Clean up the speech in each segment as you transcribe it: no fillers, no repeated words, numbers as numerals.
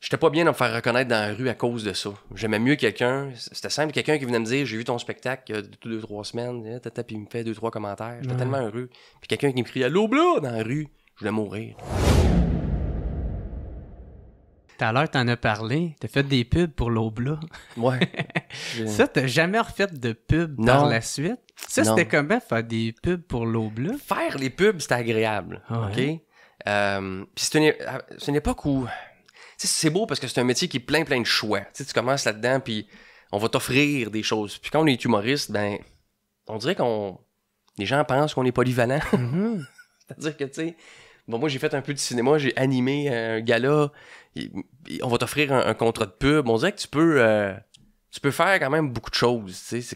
J'étais pas bien de me faire reconnaître dans la rue à cause de ça. J'aimais mieux quelqu'un, c'était simple, quelqu'un qui venait me dire « J'ai vu ton spectacle il y a 2-3 semaines. » Puis il me fait 2-3 commentaires. J'étais tellement heureux. Puis quelqu'un qui me criait « L'Obla » dans la rue. Je voulais mourir. Tout à l'heure, t'en as parlé. T'as fait des pubs pour l'Obla. Ouais. Ça, t'as jamais refait de pub par la suite? Ça, c'était comment faire des pubs pour l'Obla? Faire les pubs, c'était agréable. Ouais. OK? Puis c'est une époque où... c'est beau parce que c'est un métier qui est plein de choix. Tu commences là-dedans, puis on va t'offrir des choses. Puis quand on est humoriste, ben, on dirait les gens pensent qu'on est polyvalent. C'est-à-dire que, tu sais, bon, moi, j'ai fait un peu de cinéma, j'ai animé un gala, on va t'offrir un contrat de pub. On dirait que tu peux faire quand même beaucoup de choses, tu sais.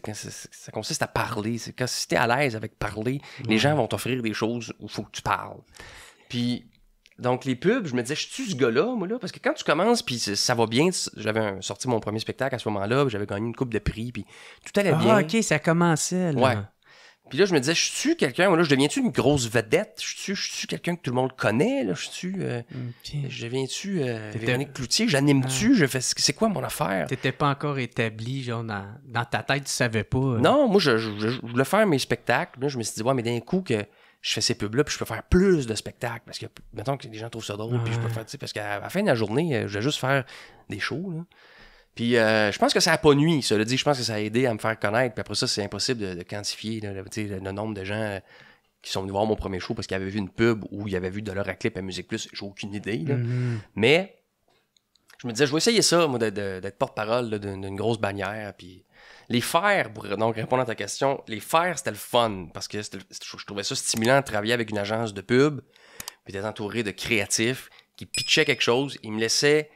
Ça consiste à parler. Si t'es à l'aise avec parler, les gens vont t'offrir des choses où il faut que tu parles. Puis... Donc, les pubs, je me disais, je suis ce gars-là, moi, là? Parce que quand tu commences, puis ça va bien, j'avais sorti mon premier spectacle à ce moment-là, j'avais gagné une coupe de prix, puis tout allait bien. Ah, OK, ça commençait, là. Ouais. Puis là, je me disais, je suis quelqu'un, moi, là, je deviens-tu une grosse vedette? Je suis quelqu'un que tout le monde connaît, là? Je deviens-tu Véronique Cloutier? J'anime-tu? Je fais, c'est quoi mon affaire? T'étais pas encore établi, genre, dans ta tête, tu savais pas. Non, moi, je voulais faire mes spectacles. Là, je me suis dit, ouais, mais d'un coup, que je fais ces pubs-là, puis je peux faire plus de spectacles, parce que, mettons que les gens trouvent ça drôle, puis je peux faire, tu sais, parce qu'à la fin de la journée, je vais juste faire des shows, là. Puis je pense que ça n'a pas nuit, ça le dit, je pense que ça a aidé à me faire connaître, puis après ça, c'est impossible de quantifier, là, le nombre de gens qui sont venus voir mon premier show parce qu'ils avaient vu une pub ou ils avaient vu de leur clip à Musique Plus, j'ai aucune idée, là. Mais je me disais, je vais essayer ça, moi, d'être porte-parole là, d'une grosse bannière, puis... Les faire, pour donc répondre à ta question, les faire, c'était le fun, parce que je trouvais ça stimulant de travailler avec une agence de pub, puis d'être entouré de créatifs qui pitchaient quelque chose, ils me laissaient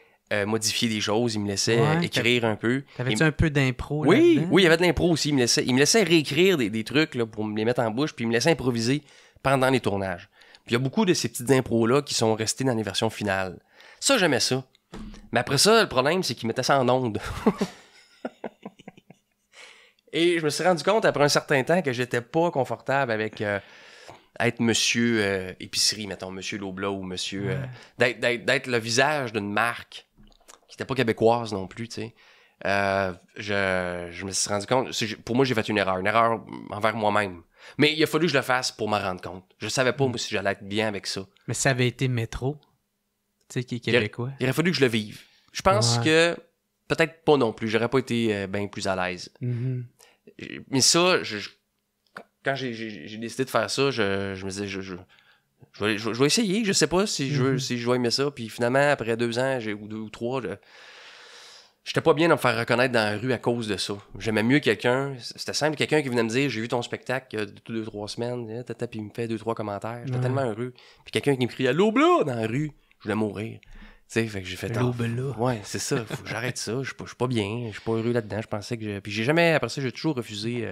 modifier des choses, ils me laissaient écrire un peu. T'avais-tu un peu d'impro là-dedans? Oui, il y avait de l'impro aussi, ils me laissaient réécrire des trucs là, pour me les mettre en bouche, puis ils me laissaient improviser pendant les tournages. Puis il y a beaucoup de ces petites impros-là qui sont restées dans les versions finales. Ça, j'aimais ça. Mais après ça, le problème, c'est qu'ils mettaient ça en ondes. Et je me suis rendu compte après un certain temps que j'étais pas confortable avec être monsieur épicerie, mettons, monsieur L'Obla ou monsieur... d'être le visage d'une marque qui n'était pas québécoise non plus, tu sais. Je me suis rendu compte... Pour moi, j'ai fait une erreur envers moi-même. Mais il a fallu que je le fasse pour m'en rendre compte. Je savais pas, moi, si j'allais être bien avec ça. Mais ça avait été Métro, tu sais, qui est québécois. Il aurait fallu que je le vive. Je pense que peut-être pas non plus. J'aurais pas été bien plus à l'aise. Mais ça, quand j'ai décidé de faire ça, je me disais, je vais essayer. Je sais pas si je vais aimer ça. Puis finalement, après 2 ans, ou 2 ou 3, j'étais pas bien de me faire reconnaître dans la rue à cause de ça. J'aimais mieux quelqu'un, c'était simple, quelqu'un qui venait me dire « J'ai vu ton spectacle il y a 2-3 semaines. » Puis il me fait 2-3 commentaires. J'étais tellement heureux. Puis quelqu'un qui me criait « L'Obla » dans la rue. Je voulais mourir. Tu sais, fait que j'ai fait... L'Obla. Ouais, c'est ça. Faut que j'arrête ça. Je suis pas bien. Je suis pas heureux là-dedans. Je pensais que... Puis j'ai jamais... Après ça, j'ai toujours refusé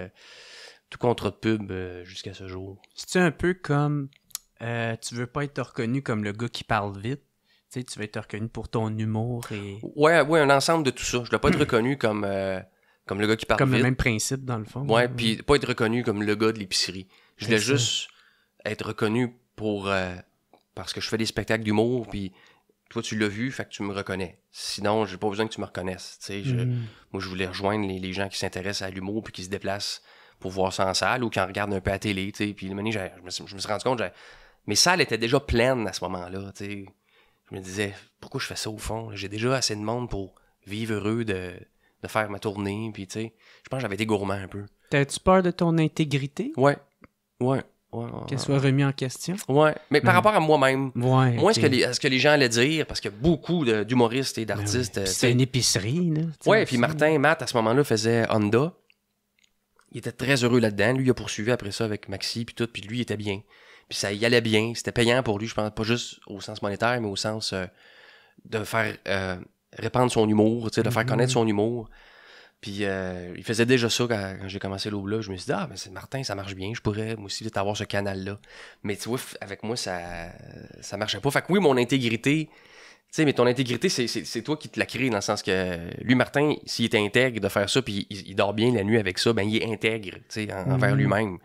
tout contrat de pub jusqu'à ce jour. C'est-tu un peu comme... tu veux pas être reconnu comme le gars qui parle vite? Tu sais, tu veux être reconnu pour ton humour et... Ouais, un ensemble de tout ça. Je dois pas être reconnu comme le gars qui parle vite. Comme le même principe, dans le fond. Ouais, puis pas être reconnu comme le gars de l'épicerie. Je voulais juste être reconnu parce que je fais des spectacles d'humour, puis toi, tu l'as vu, fait que tu me reconnais. Sinon, j'ai pas besoin que tu me reconnaisses. Tu sais, moi, je voulais rejoindre les gens qui s'intéressent à l'humour puis qui se déplacent pour voir ça en salle ou qui en regardent un peu à la télé. Tu sais. Puis je me suis rendu compte, mes salles étaient déjà pleines à ce moment-là. Tu sais. Je me disais, pourquoi je fais ça au fond? J'ai déjà assez de monde pour vivre heureux de faire ma tournée. Puis, tu sais, je pense que j'avais été gourmand un peu. T'as-tu peur de ton intégrité? Ouais. Qu'elle soit remise en question? Ouais, mais par rapport à moi-même. Ouais, moi, ce que les gens allaient dire, parce qu'il y a beaucoup d'humoristes et d'artistes... C'est une épicerie, là. Ouais, puis Matt, à ce moment-là, faisait Honda. Il était très heureux là-dedans. Lui, il a poursuivi après ça avec Maxi, puis tout, puis lui, il était bien. Puis ça y allait bien. C'était payant pour lui, je pense, pas juste au sens monétaire, mais au sens de faire répandre son humour, tu sais, de faire connaître son humour. Puis il faisait déjà ça quand j'ai commencé l'Obla. Je me suis dit, mais c'est Martin, ça marche bien. Je pourrais, moi aussi, avoir ce canal-là. Mais tu vois, avec moi, ça marchait pas. Fait que oui, mon intégrité, tu sais, mais ton intégrité, c'est toi qui te la crée, dans le sens que lui, Martin, s'il est intègre de faire ça, puis il dort bien la nuit avec ça, ben il est intègre, tu sais, envers lui-même.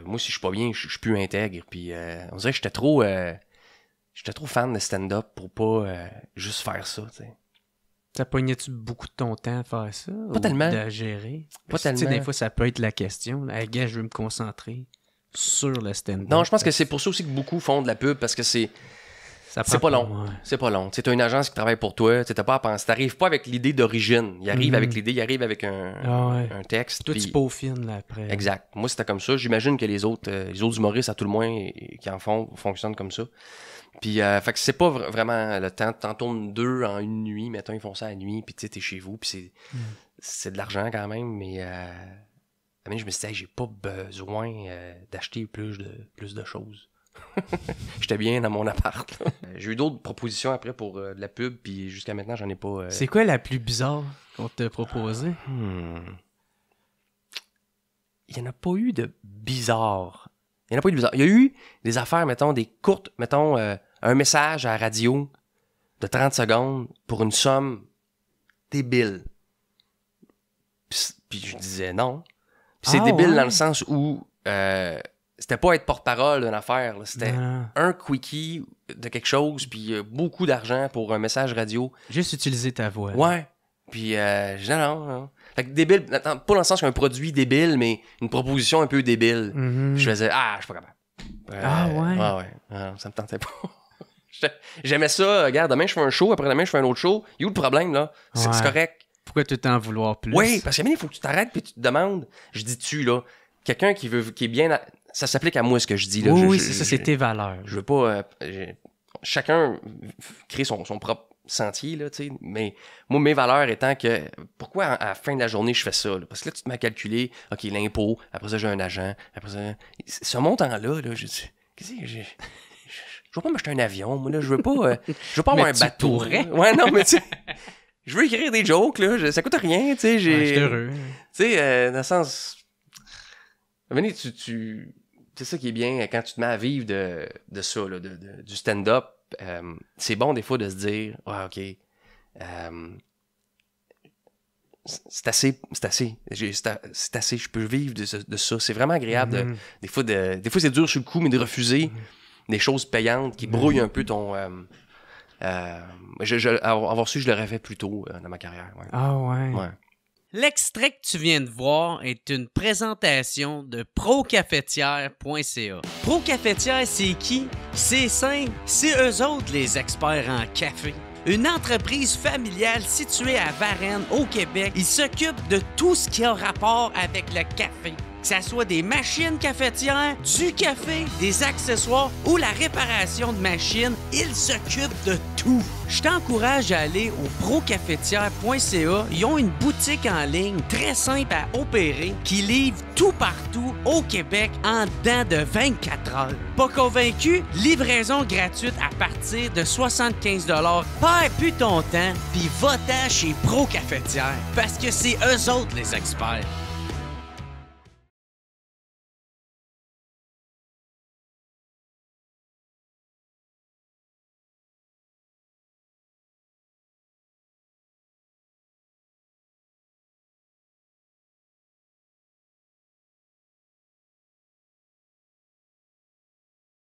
Moi, si je suis pas bien, je suis plus intègre. Puis on dirait que j'étais trop j'étais trop fan de stand-up pour pas juste faire ça, tu sais. Ça pognait-tu beaucoup de ton temps à faire ça? Pas tellement. De gérer? Pas Tu sais, tellement. des fois, ça peut être la question. Hey, gars, je veux me concentrer sur le stand-up. Non, je pense que c'est pour ça aussi que beaucoup font de la pub, parce que c'est pas long. Ouais. C'est pas long. Tu as une agence qui travaille pour toi, tu n'as pas à penser. T'arrives pas avec l'idée d'origine. Il arrive avec l'idée, il arrive avec un texte. Toi, puis... tu peaufines là après. Exact. Moi, c'était comme ça. J'imagine que les autres humoristes, à tout le moins, qui en font, fonctionnent comme ça. Puis, fait que c'est pas vraiment le temps. T'en tournes 2 en une nuit. Mettons, ils font ça à la nuit. Puis, tu sais, t'es chez vous. Puis, c'est de l'argent quand même. Mais, je me suis dit, hey, j'ai pas besoin d'acheter plus de choses. J'étais bien dans mon appart. Là. J'ai eu d'autres propositions après pour de la pub. Puis, jusqu'à maintenant, j'en ai pas. C'est quoi la plus bizarre qu'on t'a proposée? Il n'y en a pas eu de bizarre. Il y a eu des affaires, mettons, des courtes, mettons, un message à la radio de 30 secondes pour une somme débile. Puis je disais non. Puis c'est débile dans le sens où c'était pas être porte-parole d'une affaire. Là. C'était un quickie de quelque chose, puis beaucoup d'argent pour un message radio. Juste utiliser ta voix. Ouais. Puis je dis non. Fait que débile, pas dans le sens qu'un produit débile, mais une proposition un peu débile. Puis je faisais, je suis pas capable. Ouais. Ça me tentait pas. J'aimais ça. Regarde, demain je fais un show, après-demain je fais un autre show. Il y a où le problème, là? C'est correct. Pourquoi tout en vouloir plus? Oui, parce qu'il faut que tu t'arrêtes puis tu te demandes, je dis tu, là, quelqu'un qui est bien... Ça s'applique à moi, ce que je dis, là. Oui, c'est ça, c'est tes valeurs. Je veux pas... chacun crée son propre sentier, là, tu sais. Mais moi, mes valeurs étant que... Pourquoi à la fin de la journée, je fais ça, là? Parce que là, tu te mets à calculer, OK, l'impôt, après ça, j'ai un agent, après ça... Ce montant-là, là, je dis... Qu'est-ce que j'ai... Je veux pas m'acheter un avion, moi, là. Je veux pas avoir un bateau. Pourrais. Ouais, non, mais tu sais... Je veux écrire des jokes, là. Ça coûte rien, tu sais. Je suis heureux. Tu sais, dans le sens... Venez, c'est ça qui est bien quand tu te mets à vivre de ça, là, du stand-up. C'est bon, des fois, de se dire, OK, c'est assez. C'est assez, je peux vivre de ça. C'est vraiment agréable. Des fois, c'est dur sur le coup, mais de refuser des choses payantes qui brouillent un peu ton... avoir su, je l'aurais fait plus tôt dans ma carrière. Ouais. Ah ouais. L'extrait que tu viens de voir est une présentation de procafetière.ca. Procafetière, c'est qui? C'est simple, c'est eux autres les experts en café. Une entreprise familiale située à Varennes, au Québec. Ils s'occupent de tout ce qui a rapport avec le café. Que ce soit des machines cafetières, du café, des accessoires ou la réparation de machines, ils s'occupent de tout. Je t'encourage à aller au procafetière.ca. Ils ont une boutique en ligne très simple à opérer qui livre tout partout au Québec en dedans de 24 heures. Pas convaincu? Livraison gratuite à partir de 75 $. Perds plus ton temps puis va-t'en chez Procafetière parce que c'est eux autres les experts.